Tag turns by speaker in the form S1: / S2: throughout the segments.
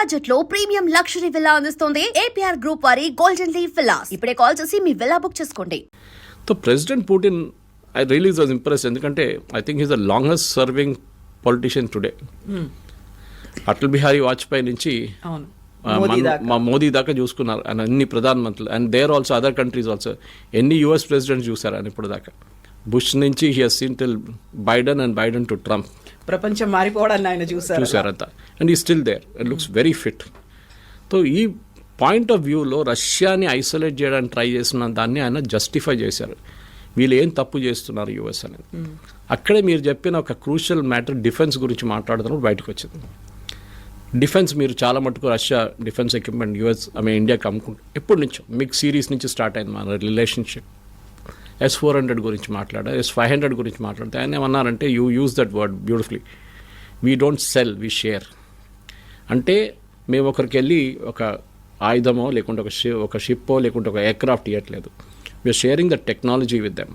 S1: Budget లో premium luxury villa అందిస్తోంది APR group వారి గోల్డెన్ లీవ్ విల్లాస్. ఇప్పుడే కాల్ చేసి మీ విల్లా బుక్ చేసుకోండి.
S2: So president Putin I really was impress. ఎందుకంటే I think is the longest serving politician today. Atal Bihari Vajpayee నుంచి మా మోదీ దాకా చూసుకున్నారు ఆయన అన్ని ప్రధానమంత్రులు. And there also other countries also ఎన్ని యుఎస్ ప్రెసిడెంట్స్ చూసారు ఆయన ఇప్పుడు దాకా. బుష్ నుంచి he has seen till Biden and Biden to Trump.
S3: ప్రపంచం మారిపోవడాన్ని ఆయన
S2: చూసారంత. And he still there and looks very fit. So ఈ పాయింట్ ఆఫ్ వ్యూలో రష్యాని ఐసోలేట్ చేయడానికి ట్రై చేసిన దాన్ని ఆయన జస్టిఫై చేశారు. వీళ్ళు ఏం తప్పు చేస్తున్నారు యుఎస్ అనేది. అక్కడే మీరు చెప్పిన ఒక క్రూషియల్ మ్యాటర్ డిఫెన్స్ గురించి మాట్లాడుతున్నప్పుడు బయటకు వచ్చింది. డిఫెన్స్ మీరు చాలా మటుకు రష్యా డిఫెన్స్ ఎక్విప్మెంట్ యుఎస్ ఇండియాకి అమ్ముకుంటారు. ఎప్పటి నుంచో మిగ్ సిరీస్ నుంచి స్టార్ట్ అయింది మన రిలేషన్షిప్. S-400 గురించి మాట్లాడారు, S-500 గురించి మాట్లాడితే ఆయన ఏమన్నారంటే you use that word beautifully. We don't sell, we share. అంటే మేము ఒకరికి వెళ్ళి ఒక ఆయుధమో లేకుంటే ఒక షిప్పో లేకుంటే ఒక ఎయిర్క్రాఫ్ట్ ఇవ్వట్లేదు. We're sharing the technology with them.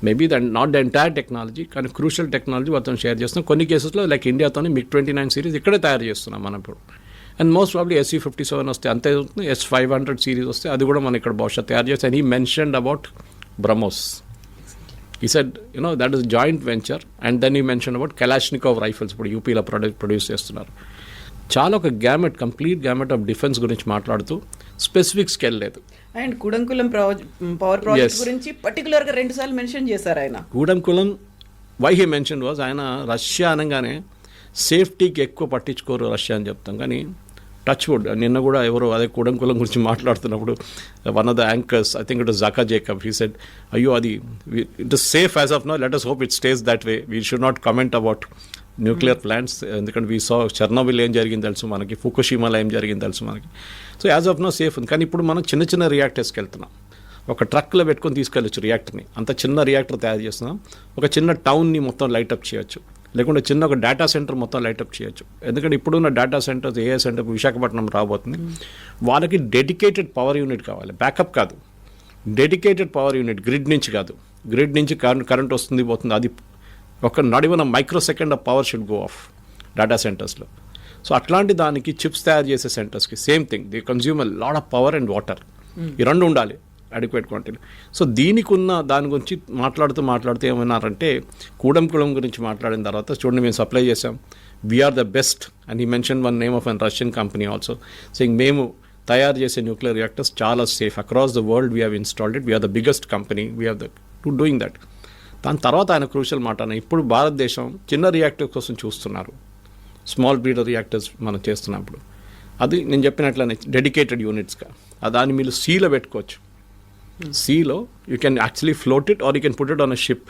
S2: Maybe that not the entire technology, కానీ క్రూషియల్ టెక్నాలజీ మొత్తం షేర్ చేస్తున్నాం. కొన్ని కేసెస్లో లైక్ ఇండియాతోనే MiG-29 సిరీస్ ఇక్కడే తయారు చేస్తున్నాం మనం ఇప్పుడు. అండ్ మోస్ట్ ప్రాబ్లీ SU-57 వస్తే అంతే అవుతుంది. S-500 సిరీస్ వస్తే అది కూడా మనం ఇక్కడ బహుశా తయారు చేస్తాం. And he mentioned about BrahMos. He said, that is a joint venture. And then he mentioned about Kalashnikov rifles. ఇప్పుడు యూపీలో ప్రొడ్యూస్ చేస్తున్నారు. చాలా ఒక కంప్లీట్ గ్యామెట్ ఆఫ్ డిఫెన్స్ గురించి మాట్లాడుతూ స్పెసిఫిక్స్కి వెళ్ళలేదు.
S3: అండ్ కూడంకులం పవర్ ప్రాజెక్ట్ గురించి పర్టికులర్గా 2 సార్లు మెన్షన్ చేశారు ఆయన.
S2: Kudankulam why he mention was, ఆయన రష్యా అనగానే సేఫ్టీకి ఎక్కువ పట్టించుకోరు రష్యా అని చెప్తాం. కానీ టచ్ వుడ్ నిన్న కూడా ఎవరో అదే కూడంకులం గురించి మాట్లాడుతున్నప్పుడు one of the anchors, I think it is జాకా Jacob, he said అయ్యో అది it is safe as of now, let us hope it stays that way. We should not comment about nuclear plants. ఎందుకంటే we saw Chernobyl ఏం జరిగింది తెలుసు మనకి, ఫుకుషిమాలో ఏం జరిగింది తెలుసు మనకి. So as of now safe ఉంది. కానీ ఇప్పుడు మనం చిన్న చిన్న రియాక్టర్స్కి వెళ్తున్నాం. ఒక ట్రక్లో పెట్టుకొని తీసుకెళ్ళచ్చు రియాక్టర్ని. అంత చిన్న రియాక్టర్ తయారు చేస్తున్నాం. ఒక చిన్న టౌన్ని మొత్తం లైటప్ చేయొచ్చు, లేకుంటే చిన్న ఒక డేటా సెంటర్ మొత్తం లైటప్ చేయొచ్చు. ఎందుకంటే ఇప్పుడున్న డేటా సెంటర్స్ ఏఏ సెంటర్ విశాఖపట్నం రాబోతుంది. వాళ్ళకి డెడికేటెడ్ పవర్ యూనిట్ కావాలి, బ్యాకప్ కాదు. డెడికేటెడ్ పవర్ యూనిట్, గ్రిడ్ నుంచి కాదు. గ్రిడ్ నుంచి కరెంట్ వస్తుంది పోతుంది, అది ఒక not even micro second of power should go off data సెంటర్స్లో. సో అట్లాంటి దానికి చిప్స్ తయారు చేసే సెంటర్స్కి same thing, the consumer lot of power and water. ఈ రెండు ఉండాలి అడిక్వేట్ క్వాంటిటీ. సో దీనికి ఉన్న దాని గురించి మాట్లాడుతూ ఏమన్నారంటే కూడంకులం గురించి మాట్లాడిన తర్వాత చూడండి మేము సప్లై చేసాం, we're the best. And he mention one name of an Russian company also saying మేము తయారు చేసే న్యూక్లియర్ రియాక్టర్స్ చాలా safe across the world. We have installed it, we're the biggest company, we have the to doing that. దాని తర్వాత ఆయన crucial మాట, ఇప్పుడు భారతదేశం చిన్న రియాక్టర్ కోసం చూస్తున్నారు. స్మాల్ బ్రీడర్ రియాక్టర్స్ మనం చేస్తున్నప్పుడు అది నేను చెప్పినట్లనే డెడికేటెడ్ యూనిట్స్గా దాన్ని మీరు సీలో పెట్టుకోవచ్చు. సీలో you can actually float it or you can put it on a ship.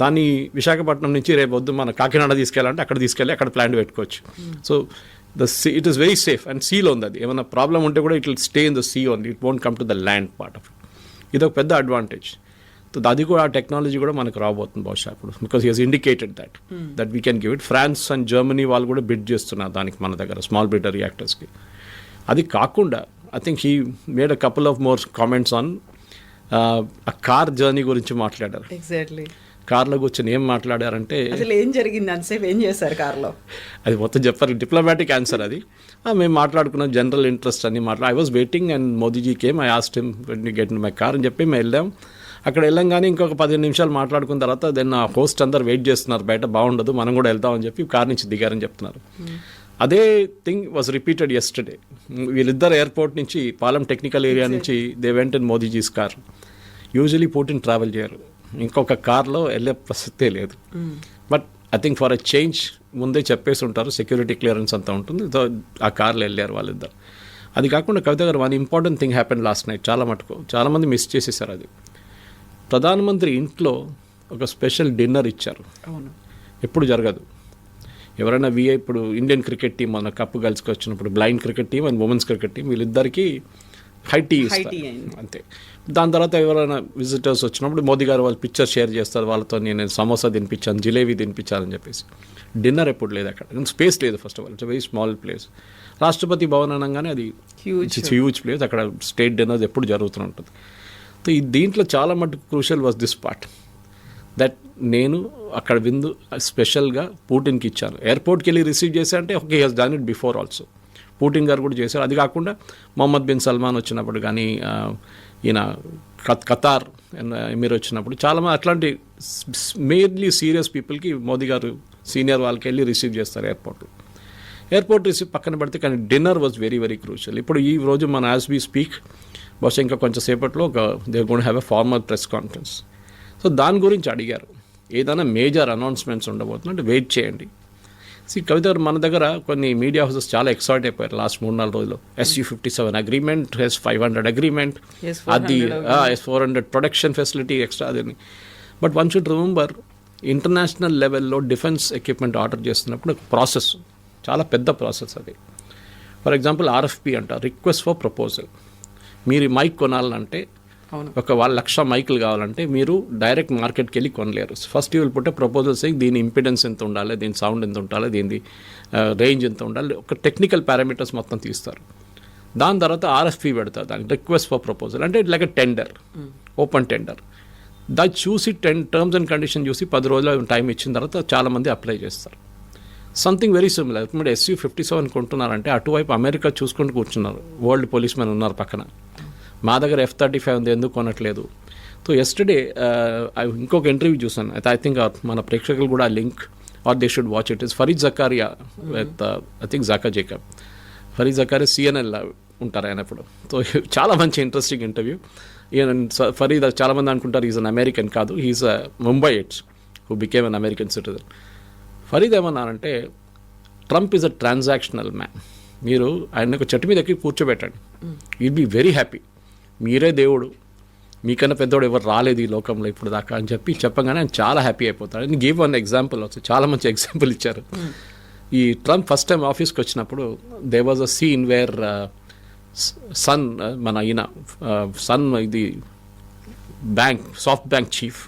S2: దాన్ని విశాఖపట్నం నుంచి రేపు వద్దు మన కాకినాడ తీసుకెళ్ళాలంటే అక్కడ తీసుకెళ్ళి అక్కడ ప్లాంట్ పెట్టుకోవచ్చు. So it is very safe. And సీలో ఉంది. అది ఏమైనా ప్రాబ్లం ఉంటే కూడా it will stay in the sea only, it won't come to the land part of it. ఇది ఒక పెద్ద అడ్వాంటేజ్. అది కూడా ఆ టెక్నాలజీ కూడా మనకు రాబోతుంది బహుశా ఇప్పుడు, because he has indicated that we can give it. France and Germany వాళ్ళు కూడా బిడ్ చేస్తున్నారు దానికి మన దగ్గర స్మాల్ బ్రీడర్ రియాక్టర్స్కి. అది కాకుండా I think he made a couple of more comments on ఆ కార్ జర్నీ గురించి మాట్లాడారు.
S3: ఎగ్జాక్ట్లీ
S2: కార్లో కూర్చొని ఏం మాట్లాడారంటే
S3: అసలు ఏం జరిగింది, అంతసేపు ఏం చేశారు కార్లో,
S2: అది మొత్తం చెప్పారు. డిప్లొమాటిక్ ఆన్సర్ అది. మేము మాట్లాడుకున్నాం జనరల్ ఇంట్రెస్ట్ అని I was waiting and Modiji came, I asked him when you get in my car అని చెప్పి మేము వెళ్ళాం. అక్కడ వెళ్ళంగానే ఇంకొక 15 నిమిషాలు మాట్లాడుకున్న తర్వాత దెన్ ఆ హోస్ట్ అందరు వెయిట్ చేస్తున్నారు బయట, బాగుండదు మనం కూడా వెళ్తామని చెప్పి కార్ నుంచి దిగారని చెప్తున్నారు. అదే థింగ్ వాజ్ రిపీటెడ్ యెస్టర్డే. వీళ్ళిద్దరు ఎయిర్పోర్ట్ నుంచి పాలెం టెక్నికల్ ఏరియా నుంచి they went in మోదీజీస్ car. Usually Putin travel చేయరు, ఇంకొక కార్లో వెళ్ళే ప్రసక్తే లేదు. But I think for a change ముందే చెప్పేసి ఉంటారు, సెక్యూరిటీ క్లియరెన్స్ అంతా ఉంటుంది. ఆ కార్లో వెళ్ళారు వాళ్ళిద్దరు. అది కాకుండా కవిత గారు one important thing happen last night. చాలా మటుకు చాలామంది మిస్ చేసేసారు అది. ప్రధానమంత్రి ఇంట్లో ఒక స్పెషల్ డిన్నర్ ఇచ్చారు. ఎప్పుడు జరగదు. ఎవరైనా ఇప్పుడు ఇండియన్ క్రికెట్ టీం మన కప్పు గెలుచుకు వచ్చినప్పుడు blind cricket team and women's cricket team వీళ్ళిద్దరికీ హై టీ ఇస్తారు అంతే. దాని తర్వాత ఎవరైనా విజిటర్స్ వచ్చినప్పుడు మోదీ గారు వాళ్ళు పిక్చర్ షేర్ చేస్తారు, వాళ్ళతో నేను సమోసా తినిపించాను, జిలేబీ తినిపించాలని చెప్పేసి. డిన్నర్ ఎప్పుడు లేదు అక్కడ, స్పేస్ లేదు. First of all it's very small place. Rashtrapati Bhavan అనగానే అది హ్యూజ్ ప్లేస్, అక్కడ స్టేట్ డిన్నర్స్ ఎప్పుడు జరుగుతూ ఉంటుంది. సో దీంట్లో చాలా మటుకు crucial was this part, that నేను అక్కడ విందు స్పెషల్గా పుటిన్కి ఇచ్చాను. ఎయిర్పోర్ట్కి వెళ్ళి రిసీవ్ చేశా అంటే okay, he has done it before also. Putin గారు కూడా చేశారు. అది కాకుండా మొహమ్మద్ బిన్ సల్మాన్ వచ్చినప్పుడు కానీ ఈయన ఖతార్ ఎమీర్ వచ్చినప్పుడు చాలామంది అట్లాంటి మెయిన్లీ సీరియస్ పీపుల్కి మోదీ గారు సీనియర్ వాళ్ళకి వెళ్ళి రిసీవ్ చేస్తారు ఎయిర్పోర్ట్ రిసీవ్ పక్కన పెడితే, కానీ dinner was very very crucial. ఇప్పుడు ఈ రోజు మన యాజ్ వీ స్పీక్ బహుశా ఇంకా కొంచెం సేపట్లో they gonna have a formal press conference. So దాని గురించి అడిగారు, ఏదైనా మేజర్ అనౌన్స్మెంట్స్ ఉండబోతుందంటే వెయిట్ చేయండి. కవిత గారు, మన దగ్గర కొన్ని మీడియా హౌసెస్ చాలా ఎక్సైట్ అయిపోయారు లాస్ట్ 3-4 రోజులు. SU-57 అగ్రిమెంట్, S-500 అగ్రిమెంట్, అది S-400 ప్రొడక్షన్ ఫెసిలిటీ ఎక్స్ట్రా అదని. But one should remember, international లెవెల్లో డిఫెన్స్ ఎక్విప్మెంట్ ఆర్డర్ చేస్తున్నప్పుడు ప్రాసెస్ చాలా పెద్ద ప్రాసెస్ అది. ఫర్ ఎగ్జాంపుల్ RFP అంట, రిక్వెస్ట్ ఫర్ ప్రపోజల్. మీరు మైక్ కొనాలంటే, ఒక 1,00,000 మైకులు కావాలంటే మీరు డైరెక్ట్ మార్కెట్కి వెళ్ళి కొనలేరు. First you will put proposals, దీని ఇంపిడెన్స్ ఎంత ఉండాలి, దీని సౌండ్ ఎంత ఉండాలి, దీని రేంజ్ ఎంత ఉండాలి, ఒక టెక్నికల్ పారామీటర్స్ మొత్తం తీస్తారు. దాని తర్వాత RFP పెడతారు, దానికి రిక్వెస్ట్ ఫర్ ప్రపోజల్ అంటే it like a tender, open tender. దాన్ని చూసి టర్మ్స్ అండ్ కండిషన్ చూసి 10 రోజుల టైం ఇచ్చిన తర్వాత చాలామంది అప్లై చేస్తారు. Something very similar. ఇప్పుడు SU-57 కొంటున్నారంటే అటువైపు అమెరికా చూసుకుంటూ కూర్చున్నారు, వరల్డ్ పోలీస్ మెన్ ఉన్నారు పక్కన. మా దగ్గర F-35 ఉంది, ఎందుకు కొనట్లేదు? సో ఎస్టర్డే ఇంకొక ఇంటర్వ్యూ చూసాను, అయితే ఐ థింక్ మన ప్రేక్షకులు కూడా link or they should watch it. Is Fareed Zakaria with I think జాకా జేకబ్. ఫరీద్ జకారియా CNN ఉంటారు ఆయన ఇప్పుడు. సో చాలా మంచి ఇంట్రెస్టింగ్ ఇంటర్వ్యూ. ఫరీద్ చాలామంది అనుకుంటారు ఈజ్ అన్ అమెరికన్, కాదు, he is a Mumbaiites who became an American citizen. Fareed ఏమన్నారంటే, Trump is a transactional man. మీరు ఆయన ఒక చెట్టు మీద ఎక్కి కూర్చోబెట్టండి, యుల్ బీ వెరీ హ్యాపీ. మీరే దేవుడు, మీకన్నా పెద్దవాడు ఎవరు రాలేదు ఈ లోకంలో ఇప్పుడు దాకా అని చెప్పగానే ఆయన చాలా హ్యాపీ అయిపోతాడు. నేను గివ్ వన్ ఎగ్జాంపుల్, చాలా మంచి ఎగ్జాంపుల్ ఇచ్చారు. ఈ ట్రంప్ ఫస్ట్ టైం ఆఫీస్కి వచ్చినప్పుడు there was a scene where Son, మన ఈయన సన్, ఇది bank, SoftBank chief,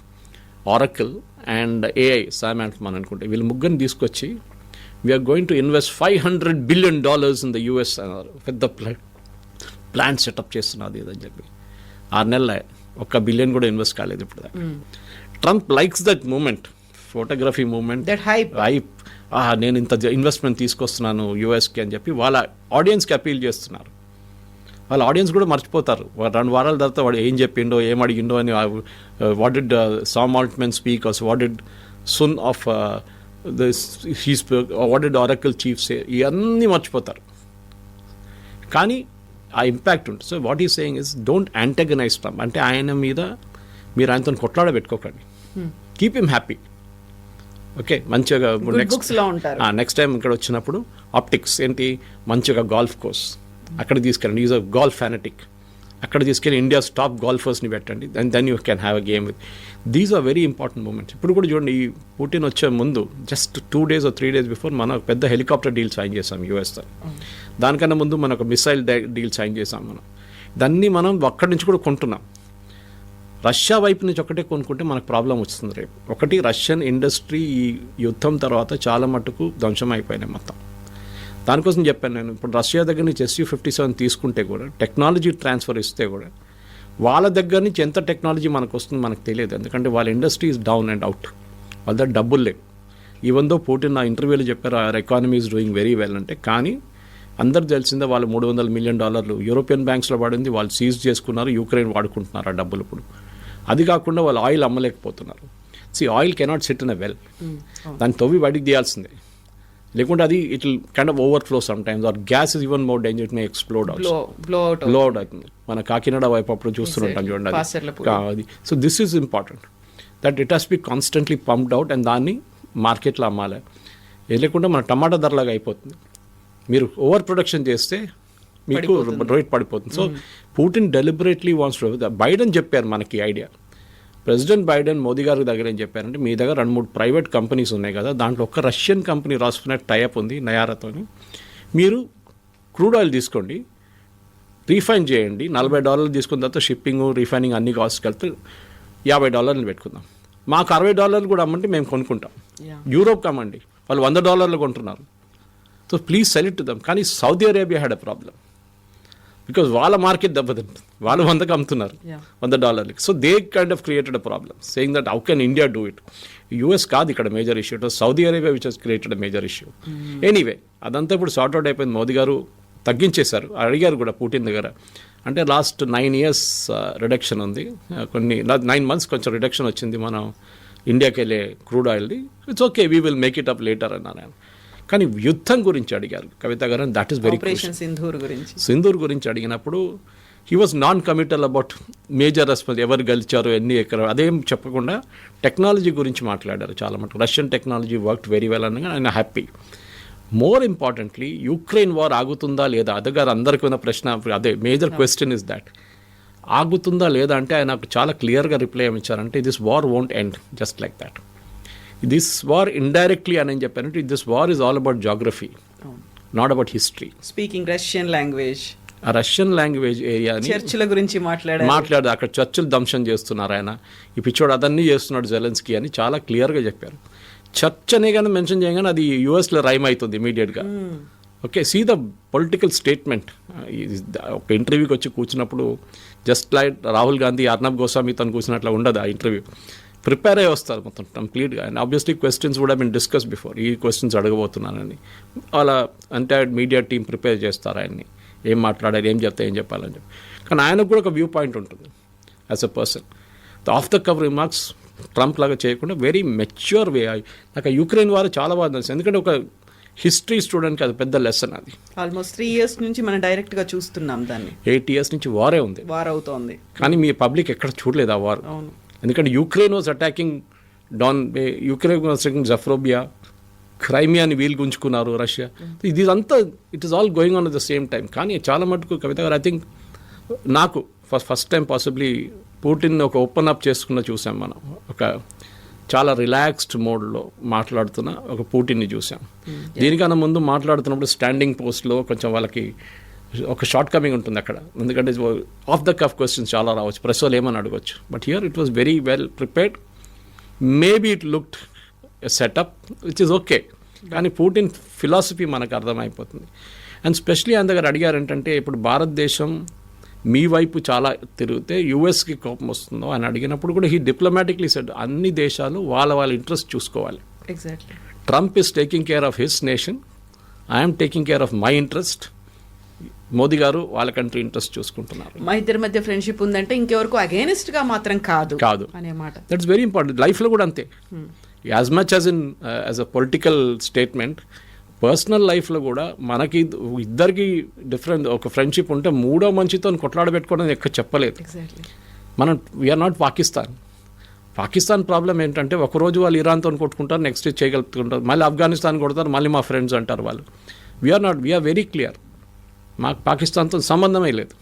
S2: Oracle and AI Sam Altman అనుకుంటే, వీళ్ళు ముగ్గురిని తీసుకొచ్చి we're going to invest $500 billion in the US అన్నారు. పెద్ద ప్లాన్ సెటప్ చేస్తున్నది అని చెప్పి 6 నెలల $1 billion కూడా ఇన్వెస్ట్ కాలేదు ఇప్పుడు దాకా. Trump likes that moment, photography moment,
S3: that hype.
S2: నేను ఇంత ఇన్వెస్ట్మెంట్ తీసుకొస్తున్నాను USకి అని చెప్పి వాళ్ళ ఆడియన్స్కి అపీల్ చేస్తున్నారు. వాళ్ళ ఆడియన్స్ కూడా మర్చిపోతారు 2 వారాల తర్వాత వాడు ఏం చెప్పిండో, ఏం అడిగిండో అని. What did Sam Altman speak, what did Son of what did Oracle chief say, ఇవన్నీ మర్చిపోతారు. కానీ ఆ ఇంపాక్ట్ ఉంటుంది. So what he saying is, don't antagonise Trump. అంటే ఆయన మీద మీరు ఆయనతో కొట్లాడబెట్టుకోకండి, కీప్ హిమ్ హ్యాపీ. ఓకే, మంచిగా నెక్స్ట్ టైం ఇక్కడ వచ్చినప్పుడు ఆప్టిక్స్ ఏంటి, మంచిగా గాల్ఫ్ కోర్స్ అక్కడ తీసుకెళ్ళండి. Is a golf fanatic. అక్కడ తీసుకెళ్ళి ఇండియాస్ టాప్ గాల్ఫర్స్ని పెట్టండి, and then you can have a game with. These are very important moments. ఇప్పుడు కూడా చూడండి, ఈ పుటిన్ వచ్చే ముందు just 2 days or 3 days before మన పెద్ద హెలికాప్టర్ డీల్ సైన్ చేసాం US తో. దానికన్నా ముందు మనకు మిసైల్ డీల్ సైన్ చేసాం మనం. దాన్ని మనం అక్కడి నుంచి కూడా కొంటున్నాం. రష్యా వైపు నుంచి ఒకటే కొనుక్కుంటే మనకు ప్రాబ్లం వస్తుంది రేపు. ఒకటి, రష్యన్ ఇండస్ట్రీ ఈ యుద్ధం తర్వాత చాలా మట్టుకు ధ్వంసం అయిపోయినాయి మొత్తం. దానికోసం చెప్పాను నేను, ఇప్పుడు రష్యా దగ్గర నుంచి SU-57 తీసుకుంటే కూడా, టెక్నాలజీ ట్రాన్స్ఫర్ ఇస్తే కూడా, వాళ్ళ దగ్గర నుంచి ఎంత టెక్నాలజీ మనకు వస్తుందో మనకు తెలియదు. ఎందుకంటే వాళ్ళ industry is down and out, వాళ్ళ దగ్గర డబ్బులు లేవు. ఈవెన్ దో పుటిన్ నా ఇంటర్వ్యూలో చెప్పారు our economy is doing very well అంటే, కానీ అందరికి తెలిసిందే వాళ్ళు $300 million యూరోపియన్ బ్యాంక్స్లో పడింది, వాళ్ళు సీజ్ చేసుకున్నారు, యూక్రెయిన్ వాడుకుంటున్నారు ఆ డబ్బులు ఇప్పుడు. అది కాకుండా వాళ్ళు ఆయిల్ అమ్మలేకపోతున్నారు. Oil cannot sit in a well, దాన్ని తవ్వి బయటికి తీయాల్సిందే, లేకుంటే అది it will kind of overflow sometimes. Or gas is even more danger, it may explode, blow out అవుతుంది. మన కాకినాడ వైపు అప్పుడు చూస్తుంటాం చూడండి అది. So this is important, that it has be constantly pumped out and దాన్ని మార్కెట్లో అమ్మాలి. లేకుంటే మన టమాటా ధరలాగా అయిపోతుంది. మీరు ఓవర్ ప్రొడక్షన్ చేస్తే మీకు రేట్ పడిపోతుంది. So Putin deliberately wants to. Biden చెప్పారు మనకి ఐడియా, ప్రెసిడెంట్ బైడెన్ మోదీ గారి దగ్గర ఏం చెప్పారంటే, మీ దగ్గర 2-3 ప్రైవేట్ కంపెనీస్ ఉన్నాయి కదా, దాంట్లో ఒక రష్యన్ కంపెనీ రాసుకునే టైఅప్ ఉంది నయారాతోని, మీరు క్రూడ్ ఆయిల్ తీసుకోండి, రీఫైన్ చేయండి, $40 తీసుకున్న తర్వాత షిప్పింగ్, రీఫైనింగ్ అన్ని కాస్ట్ కలిపి $50 పెట్టుకుందాం, మాకు $60 కూడా అమ్మంటే మేము కొనుక్కుంటాం. యూరోప్కి అమ్మండి, వాళ్ళు $100 కొంటున్నారు. So please sell it to them. కానీ Saudi Arabia had a problem, because వాళ్ళ మార్కెట్ దెబ్బతింటుంది, వాళ్ళు 100కి అమ్ముతున్నారు, $100. So they kind of created a problem, saying that how can India do it. US కాదు ఇక్కడ major issue, it was Saudi Arabia which has created a major issue. Anyway అదంతా ఇప్పుడు sort out అయిపోయింది. మోదీ గారు తగ్గించేశారు. అడిగారు కూడా పుటిన్ దగ్గర. అంటే లాస్ట్ 9 years రిడక్షన్ ఉంది, కొన్ని 9 months కొంచెం రిడక్షన్ వచ్చింది మనం ఇండియాకి వెళ్ళే క్రూడ్ ఆయిల్ది. It's okay, we will make it up later అన్నాను నేను. కానీ యుద్ధం గురించి అడిగారు కవిత గారు, and that is very Sindoor గురించి అడిగినప్పుడు he was non committal about major response, ఎవరు గెలిచారు ఎన్ని ఎక్కడ అదేం చెప్పకుండా టెక్నాలజీ గురించి మాట్లాడారు చాలా మటుకు. Russian technology worked very well అనగా ఆయన happy. More importantly Ukraine war ఆగుతుందా లేదా, అదగారు అందరికీ ఉన్న ప్రశ్న అదే. మేజర్ క్వశ్చన్ ఇస్ దాట్, ఆగుతుందా లేదా అంటే ఆయన నాకు చాలా క్లియర్గా రిప్లై ఇచ్చారంటే this war won't end just like that. This war indirectly అని చెప్పారంటే this war is all about geography, not about history.
S3: Speaking Russian language,
S2: ఆ రష్యన్ లాంగ్వేజ్ ఏరియాని
S3: చర్చిల గురించి
S2: మాట్లాడారు. అక్కడ చర్చిలు ధ్వంసం చేస్తున్నారు ఆయన, ఈ పిచ్చోడు అదన్నీ చేస్తున్నాడు జెలెన్స్కీ అని చాలా క్లియర్గా చెప్పారు. చర్చ్ అనే కానీ మెన్షన్ చేయగానే అది యూఎస్లో రైమ్ అవుతుంది ఇమీడియట్గా. Okay, see the political statement. ఒక ఇంటర్వ్యూకి వచ్చి కూర్చున్నప్పుడు జస్ట్ లైక్ రాహుల్ గాంధీ అర్నబ్ గోస్వామి తను కూర్చున్నట్లా ఉండదు ఆ ఇంటర్వ్యూ. ప్రిపేర్ అయ్యి వస్తారు మొత్తం కంప్లీట్గా. అండ్ ఆబ్వియస్లీ క్వశ్చన్స్ కూడా మేము డిస్కస్ బిఫోర్, ఈ క్వశ్చన్స్ అడగబోతున్నానని అలా ఎంటైర్ మీడియా టీం ప్రిపేర్ చేస్తారు ఆయన్ని, ఏం మాట్లాడారు, ఏం చెప్తే ఏం చెప్పాలని చెప్పి. కానీ ఆయనకు కూడా ఒక వ్యూ పాయింట్ ఉంటుంది as a person. Of the cover remarks Trump లాగా చేయకుండా వెరీ మెచ్యూర్ వే. నాకు యుక్రెయిన్ వారు చాలా బాగా తెలుసు, ఎందుకంటే ఒక హిస్టరీ స్టూడెంట్కి అది పెద్ద లెసన్. అది
S3: ఆల్మోస్ట్ 3 years నుంచి మనం డైరెక్ట్గా చూస్తున్నాం దాన్ని.
S2: 8 years నుంచి వారే ఉంది,
S3: వార్ అవుతోంది.
S2: కానీ మీ పబ్లిక్ ఎక్కడ చూడలేదు ఆ వార్. ఎందుకంటే Ukraine was attacking Ukraine was attacking Zaporizhzhia, క్రైమియాని వీలు గుంజుకున్నారు రష్యా. ఇదంతా it is all going on at the same time. కానీ చాలా మటుకు కవిత గారు ఐ థింక్ నాకు ఫస్ట్ టైం పాసిబ్లీ పుటిన్ ఒక ఓపెన్ అప్ చేసుకున్న చూసాం మనం. ఒక చాలా రిలాక్స్డ్ మోడ్లో మాట్లాడుతున్న ఒక పుటిన్ని చూసాం. దీనికన్నా ముందు మాట్లాడుతున్నప్పుడు స్టాండింగ్ పోస్ట్లో కొంచెం వాళ్ళకి ఒక షార్ట్ కమింగ్ ఉంటుంది అక్కడ, ఎందుకంటే ఆఫ్ ద కఫ్ క్వశ్చన్స్ చాలా రావచ్చు, ప్రెస్ వాళ్ళు ఏమని అడగవచ్చు. But here it was very well prepared. Maybe it looked setup which is okay, కానీ పుటిన్ ఫిలాసఫీ మనకు అర్థమైపోతుంది. అండ్ స్పెషలీ ఆయన దగ్గర అడిగారు ఏంటంటే, ఇప్పుడు భారతదేశం మీ వైపు చాలా తిరిగితే యూఎస్కి కోపం వస్తుందో అని అడిగినప్పుడు కూడా హీ డిప్లొమాటిక్లీ సెడ్ అన్ని దేశాలు వాళ్ళ ఇంట్రెస్ట్ చూసుకోవాలి.
S3: Exactly.
S2: Trump is taking care of his nation, I'm taking care of my interest. Modi గారు వాళ్ళ కంట్రీ ఇంట్రెస్ట్ చూసుకుంటున్నారు.
S3: మా ఇద్దరి మధ్య ఫ్రెండ్షిప్ ఉందంటే ఇంకెవరకు అగేనిస్ట్గా మాత్రం కాదు అనే మాట.
S2: That's very important. లైఫ్లో కూడా అంతే. As much as in as a political statement, personal లైఫ్లో కూడా మనకి ఇద్దరికి డిఫరెంట్ ఒక ఫ్రెండ్షిప్ ఉంటే మూడో మనిషితో కొట్లాడబెట్టుకోవడం ఎక్కడ చెప్పలేదు. మనం వీఆర్ నాట్ పాకిస్తాన్ ప్రాబ్లం ఏంటంటే ఒకరోజు వాళ్ళు ఇరాన్తో కొట్టుకుంటారు, నెక్స్ట్ చేయగలుగుతుంటారు, మళ్ళీ ఆఫ్ఘనిస్తాన్ కొడతారు, మళ్ళీ మా ఫ్రెండ్స్ అంటారు వాళ్ళు. వీఆర్ వెరీ క్లియర్, మాకు పాకిస్తాన్తో సంబంధమే లేదు.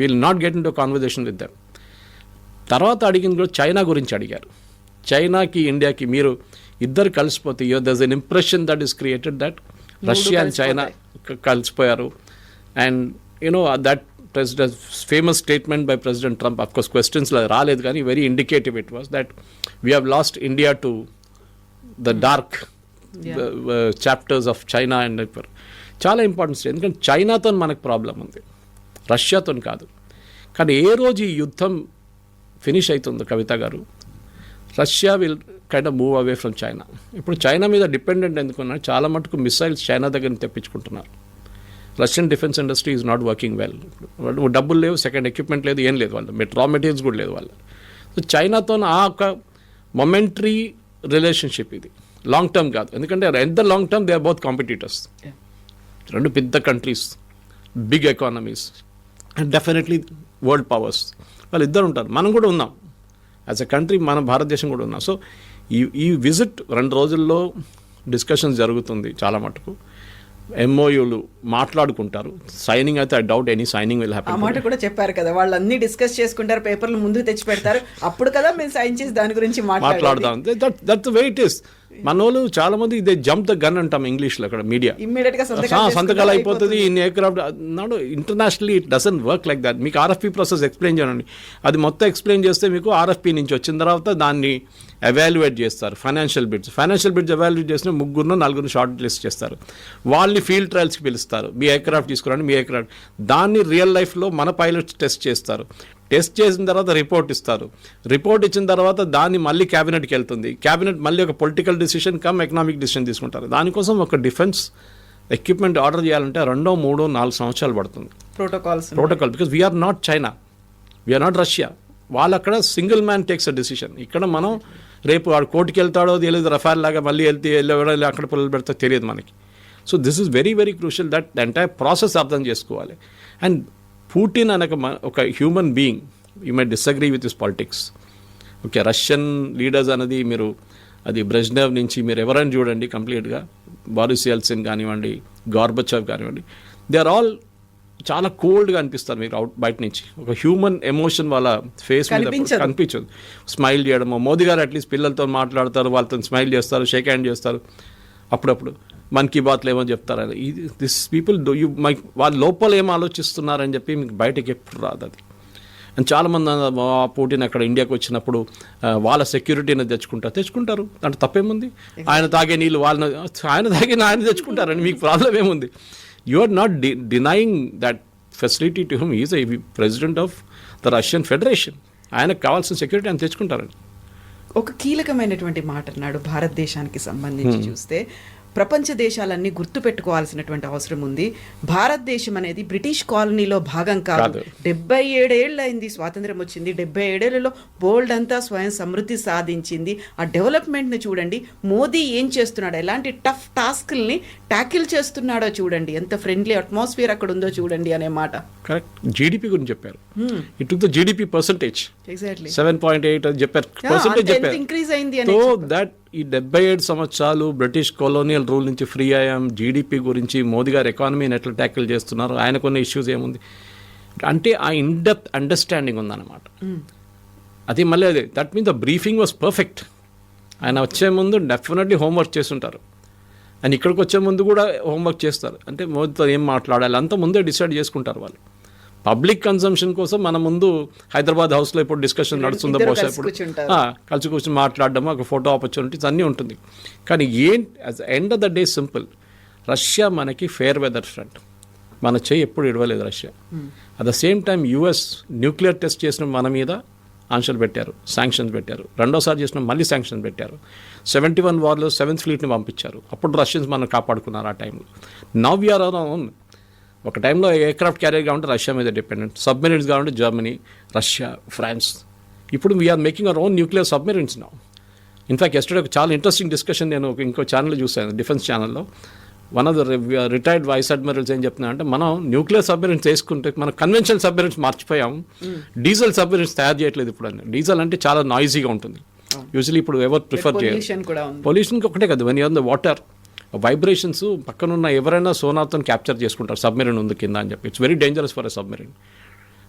S2: Will not get in to conversation with them. తర్వాత అడిగింది కూడా చైనా గురించి అడిగారు. చైనాకి ఇండియాకి మీరు ఇద్దరు కలిసిపోతే there's an impression that is created that Russia and China కలిసిపోయారు. And you know that president famous statement by president Trump, of course క్వశ్చన్స్లో రాలేదు కానీ very indicative it was that we have lost India to the dark chapters of China and చాలా ఇంపార్టెంట్. ఎందుకంటే చైనాతో మనకు problem ఉంది, రష్యాతో కాదు. కానీ ఏ రోజు ఈ యుద్ధం ఫినిష్ అవుతుందో కవిత గారు, Russia will kind of move away from China. ఇప్పుడు చైనా మీద డిపెండెంట్ ఎందుకున్నారు, చాలా మటుకు మిసైల్స్ చైనా దగ్గర నుంచి తెప్పించుకుంటున్నారు. Russian defence industry is not working well. వాళ్ళు డబ్బులు లేవు, సెకండ్ ఎక్విప్మెంట్ లేదు, ఏం లేదు, వాళ్ళు రా మెటీరియల్స్ కూడా లేదు వాళ్ళు. సో చైనాతో ఆ ఒక మొమెంటరీ రిలేషన్షిప్ ఇది, లాంగ్ టర్మ్ కాదు. ఎందుకంటే at the long term they are both competitors. రెండు పెద్ద countries, big economies, and definitely world powers, వాళ్ళు ఇద్దరు ఉంటారు. మనం కూడా ఉన్నాం యాజ్ ఎ కంట్రీ, మన భారతదేశం కూడా ఉన్నాం. సో ఈ విజిట్ 2 రోజుల్లో డిస్కషన్స్ జరుగుతుంది చాలా మటుకు. ఎంఓయూలు మాట్లాడుకుంటారు. సైనింగ్ అయితే I doubt any signing will happen.
S3: ఆ మాట కూడా చెప్పారు కదా, వాళ్ళు అన్ని డిస్కస్ చేసుకుంటారు, పేపర్లు ముందుకు తెచ్చి పెడతారు, అప్పుడు కదా మేము సైన్ చేసి దాని గురించి
S2: మాట్లాడదాం. That's the way it is. మన వాళ్ళు చాలా మంది ఇదే జంప్ ద గన్ అంటాం ఇంగ్లీష్లో అక్కడ మీడియా.
S3: ఇమ్మీడియట్ గా
S2: సంతకాలు అయిపోతుంది in aircraft. Not internationally it doesn't work like that. మీకు ఆర్ఎఫ్పీ ప్రాసెస్ ఎక్స్ప్లెయిన్ చేయండి, అది మొత్తం ఎక్స్ప్లెయిన్ చేస్తే మీకు ఆర్ఎఫ్పీ నుంచి వచ్చిన తర్వాత దాన్ని ఎవాల్యుయేట్ చేస్తారు. ఫైనాన్షియల్ బిడ్స్ ఎవాల్యుయేట్ చేసిన 3-4 షార్ట్ లిస్ట్ చేస్తారు. వాళ్ళని ఫీల్డ్ ట్రయల్స్కి పిలుస్తారు. మీ ఎయిర్క్రాఫ్ట్ తీసుకురండి, మీ ఎయిర్క్రాఫ్ట్ దాన్ని రియల్ లైఫ్లో మన పైలట్స్ టెస్ట్ చేస్తారు. టెస్ట్ చేసిన తర్వాత రిపోర్ట్ ఇస్తారు. రిపోర్ట్ ఇచ్చిన తర్వాత దాన్ని మళ్ళీ క్యాబినెట్కి వెళ్తుంది. క్యాబినెట్ మళ్ళీ ఒక political decision come economic decision తీసుకుంటారు. దానికోసం ఒక డిఫెన్స్ ఎక్విప్మెంట్ ఆర్డర్ చేయాలంటే 2, 3, 4 సంవత్సరాలు పడుతుంది protocol. Because we're not China, we're not Russia. వాళ్ళు అక్కడ single man takes a decision. ఇక్కడ మనం రేపు వాడు కోర్టుకి వెళ్తాడో తెలియదు, రఫాల్ లాగా మళ్ళీ వెళ్ళి అక్కడ పిల్లలు పెడితే తెలియదు మనకి. So this is very very crucial that the entire process అర్థం చేసుకోవాలి. అండ్ పుటిన్ అనే ఒక human being, you may disagree with his politics. Okay, Russian leaders అనేది మీరు అది బ్రెజ్నెవ్ నుంచి మీరు ఎవరైనా చూడండి, కంప్లీట్గా బారిస్ యెల్సిన్ కానివ్వండి, గార్బచవ్ కానివ్వండి, దే ఆర్ ఆల్ చాలా కోల్డ్గా అనిపిస్తారు మీకు బయట నుంచి. ఒక హ్యూమన్ ఎమోషన్ వాళ్ళ ఫేస్ మీద కనిపించదు. స్మైల్ చేయడము, మోదీ గారు అట్లీస్ట్ పిల్లలతో మాట్లాడతారు, వాళ్ళతో స్మైల్ చేస్తారు, షేక్ హ్యాండ్ చేస్తారు, అప్పుడప్పుడు మన్ కీ బాత్లో ఏమో చెప్తారు. దిస్ పీపుల్ వాళ్ళ లోపల ఏం ఆలోచిస్తున్నారని చెప్పి మీకు బయటకి ఎప్పుడు రాదు అది. అండ్ చాలామంది పుటిన్ అక్కడ ఇండియాకి వచ్చినప్పుడు వాళ్ళ సెక్యూరిటీని తెచ్చుకుంటారు, దాంట్లో తప్పేముంది? ఆయన తాగే నీళ్ళు ఆయన తెచ్చుకుంటారండి, మీకు ప్రాబ్లం ఏముంది? You are not denying that facility to him. He is a president of the Russian Federation. ఆయనకు కావాల్సిన సెక్యూరిటీ ఆయన తెచ్చుకుంటారండి.
S3: ఒక కీలకమైనటువంటి మాట అన్నాడు భారతదేశానికి సంబంధించి చూస్తే, ప్రపంచ దేశాలన్నీ గుర్తుపెట్టుకోవాల్సినటువంటి అవసరం ఉంది. భారతదేశం అనేది బ్రిటిష్ కాలనీలో భాగం కాదు. 77 ఏళ్ళు అయింది స్వాతంత్రం వచ్చింది. 77 ఏళ్లలో బోల్డ్ అంతా స్వయం సమృద్ధి సాధించింది. ఆ డెవలప్మెంట్ని చూడండి, మోదీ ఏం చేస్తున్నాడు, ఎలాంటి టఫ్ టాస్క్ల్ని ట్యాకిల్ చేస్తున్నాడో చూడండి, ఎంత ఫ్రెండ్లీ అట్మాస్ఫియర్ అక్కడ ఉందో చూడండి అనే మాట.
S2: కరెక్ట్. జీడిపి గురించి చెప్పారు. It took the GDP percentage
S3: exactly
S2: 7.8 అని చెప్పారు, పర్సంటేజ్ చెప్పారు.
S3: ఇంక్రీజ్ అయింది.
S2: సో దట్ ఈ 77 సంవత్సరాలు బ్రిటిష్ కొలోనియల్ రూల్ నుంచి ఫ్రీ అయ్యాం. జీడిపి గురించి మోదీ గారు ఎకానమీని ఎట్లా ట్యాకిల్ చేస్తున్నారు, ఆయనకున్న ఇష్యూస్ ఏముంది అంటే ఆ ఇన్డెప్త్ అండర్స్టాండింగ్ ఉందన్నమాట. అది మళ్ళీ అదే that means the briefing was perfect. ఆయన వచ్చే ముందు డెఫినెట్లీ హోంవర్క్ చేస్తుంటారు, అండ్ ఇక్కడికి వచ్చే ముందు కూడా హోంవర్క్ చేస్తారు. అంటే మోదీతో ఏం మాట్లాడాలి అంతా ముందే డిసైడ్ చేసుకుంటారు వాళ్ళు. పబ్లిక్ కన్సంప్షన్ కోసం మన ముందు హైదరాబాద్ హౌస్లో ఇప్పుడు డిస్కషన్ నడుస్తుందో బహుశా ఇప్పుడు కలిసి కూర్చొని మాట్లాడడము, ఒక ఫోటో ఆపర్చునిటీస్ అన్నీ ఉంటుంది. కానీ as end of the day simple, Russia మనకి ఫేర్ వెదర్ ఫ్రెండ్. మన చెయ్యి ఎప్పుడు ఇడవలేదు Russia. At the same time US nuclear test చేసిన మన మీద ఆంక్షలు పెట్టారు, శాంక్షన్స్ పెట్టారు. రెండోసారి చేసిన మళ్ళీ శాంక్షన్స్ పెట్టారు. 71 వార్లో 7th ఫ్లీట్ని పంపించారు. అప్పుడు రష్యన్స్ మనం కాపాడుకున్నారు ఆ టైంలో. Now we're our own. ఒక టైంలో ఎయిర్క్రాఫ్ట్ క్యారియర్ కావాలంటే రష్యా మీద డిపెండెంట్, సబ్మెరీన్స్ కావాలంటే జర్మనీ, రష్యా, ఫ్రాన్స్. ఇప్పుడు we're making our own nuclear submarines now. In fact yesterday ఒక చాలా ఇంట్రెస్టింగ్ డిస్కషన్ నేను ఇంకో ఛానల్లో చూశాను, డిఫెన్స్ ఛానల్లో. One of the retired vice admirals ఏం చెప్తున్నా అంటే, మనం న్యూక్లియర్ సబ్మెరీన్స్ వేసుకుంటే మనం కన్వెన్షనల్ సబ్మెరీన్స్ మర్చిపోయాం, డీజిల్ సబ్మెరీన్స్ తయారు చేయట్లేదు ఇప్పుడు అని. డీజిల్ అంటే చాలా నాయిజీగా ఉంటుంది. యూజువల్లీ ఇప్పుడు ఎవరు ప్రిఫర్ చేయరు. పొల్యూషన్కి ఒకటే కదా, when you're the water vibrations పక్కనున్న ఎవరైనా సోనార్తో క్యాప్చర్ చేసుకుంటారు, సబ్మెరీన్ ఉంది కింద అని చెప్పి. It's very dangerous for a submarine.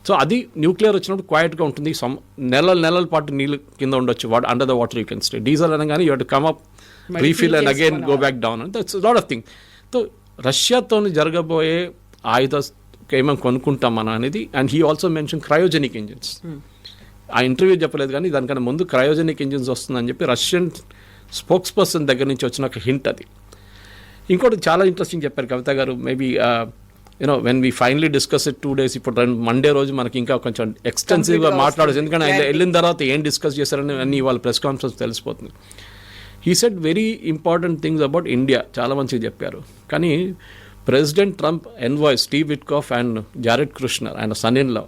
S2: So అది న్యూక్లియర్ వచ్చినప్పుడు క్వైట్గా ఉంటుంది, నెలల పాటు నీళ్ళు కింద ఉండొచ్చు, under the water you can stay. Diesel అనగానే you have to come up, refill and again go back down. అంటే that's lot of thing. So రష్యాతో జరగబోయే ఏమేమి కొనుక్కుంటాం మనం అనేది. And he also mention cryogenic engines. ఆ ఇంటర్వ్యూ చెప్పలేదు కానీ దానికన్నా ముందు క్రయోజెనిక్ ఇంజిన్స్ వస్తుందని చెప్పి రష్యన్ స్పోక్స్ పర్సన్ దగ్గర నుంచి వచ్చిన ఒక హింట్ అది. ఇంకోటి చాలా ఇంట్రెస్టింగ్ చెప్పారు కవిత గారు. Maybe you know when we finally discuss it 2 days, ఇప్పుడు మండే రోజు మనకి ఇంకా కొంచెం ఎక్స్టెన్సివ్గా మాట్లాడచ్చు, ఎందుకంటే ఆయన వెళ్ళిన తర్వాత ఏం డిస్కస్ చేశారని అన్ని వాళ్ళ ప్రెస్ కాన్ఫరెన్స్ తెలిసిపోతుంది. He said very important things about India, చాలా మంచిగా చెప్పారు. కానీ president Trump envoy Steve Witkoff and Jared Kushner, ఆయన సన్ ఇన్ లా,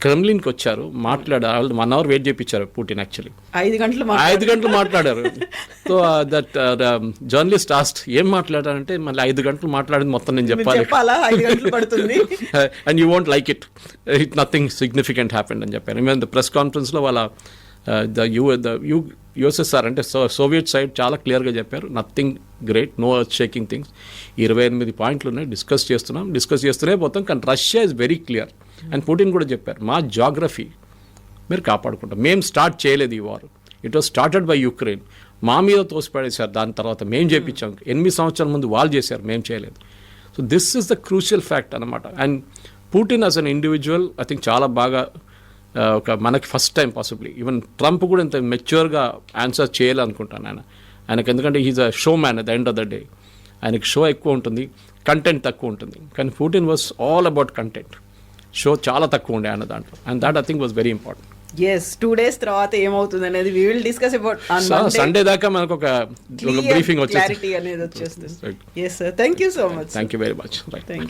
S2: క్రెమ్లిన్కి వచ్చారు, మాట్లాడారు. 1 hour వెయిట్ చేయించారు పుటిన్. యాక్చువల్లీ 5 గంటలు మాట్లాడారు. సో దట్ జర్నలిస్ట్ ఆస్ట్ ఏం మాట్లాడారంటే, మళ్ళీ 5 గంటలు మాట్లాడింది మొత్తం నేను చెప్పాలి, and you won't like it, nothing significant happened అని చెప్పారు. ఈవెన్ ద ప్రెస్ కాన్ఫరెన్స్లో వాళ్ళ యుఎస్ఎస్ఆర్ అంటే సోవియట్ సైడ్ చాలా క్లియర్గా చెప్పారు, nothing great, no earth shaking things. 28 పాయింట్లు ఉన్నాయి, డిస్కస్ చేస్తూనే పోతాం. కానీ Russia is very clear. And Putin కూడా చెప్పారు, మా జాగ్రఫీ మీరు కాపాడుకుంటాం, మేము స్టార్ట్ చేయలేదు ఈ war, it was started by Ukraine, మా మీద తోసిపడేశారు, దాని తర్వాత మేము చేయించాం. 8 సంవత్సరాల ముందు వాళ్ళు చేశారు, మేము చేయలేదు. So this is the crucial fact అనమాట. And Putin as an individual I think చాలా బాగా ఒక మనకి first time possibly, even Trump కూడా ఇంత మెచ్యూర్గా ఆన్సర్ చేయాలనుకుంటాను ఆయనకు, ఎందుకంటే he's a showman at the end of the day. ఆయనకి షో ఎక్కువ ఉంటుంది, కంటెంట్ తక్కువ ఉంటుంది. కానీ Putin was all about content, show చాలా తక్కువ ఉండే ఆయన దాంట్లో. And that I think was very important.
S3: Yes 2 days తర్వాత ఏమవుతుంది అనేది we will discuss about
S2: Sunday దాకా మనకు ఒక బ్రీఫింగ్
S3: క్లారిటీ అనేది వచ్చేస్తుంది. Yes sir, thank you so much.
S2: Thank you very much.
S3: Thank you.